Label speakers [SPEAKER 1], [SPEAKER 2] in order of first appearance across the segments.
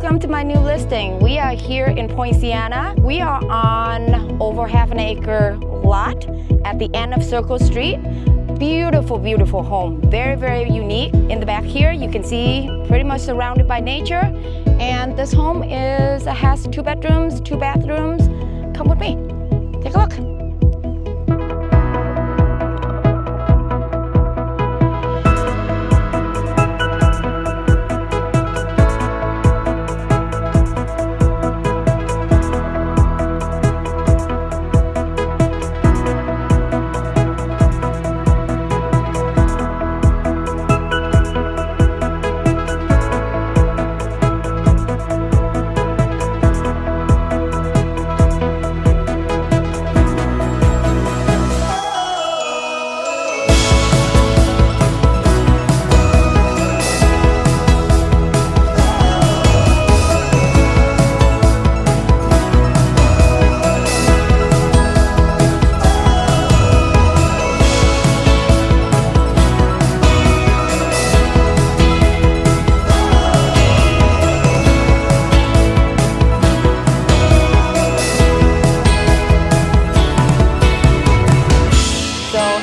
[SPEAKER 1] Welcome to my new listing. We are here in Poinciana. We are on over half an acre lot at the end of Circle Street. Beautiful, beautiful home. Very, very unique. In the back here, you can see pretty much surrounded by nature. And this home has 2 bedrooms, 2 bathrooms. Come with me. Take a look.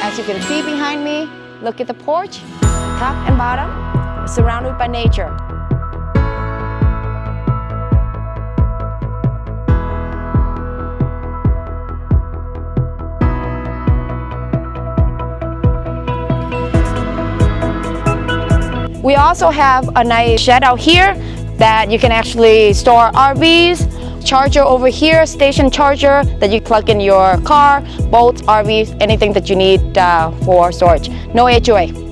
[SPEAKER 1] As you can see behind me, look at the porch, top and bottom, surrounded by nature. We also have a nice shed out here that you can actually store RVs. Charger over here, station charger that you plug in your car, boats, RVs, anything that you need for storage. No HOA.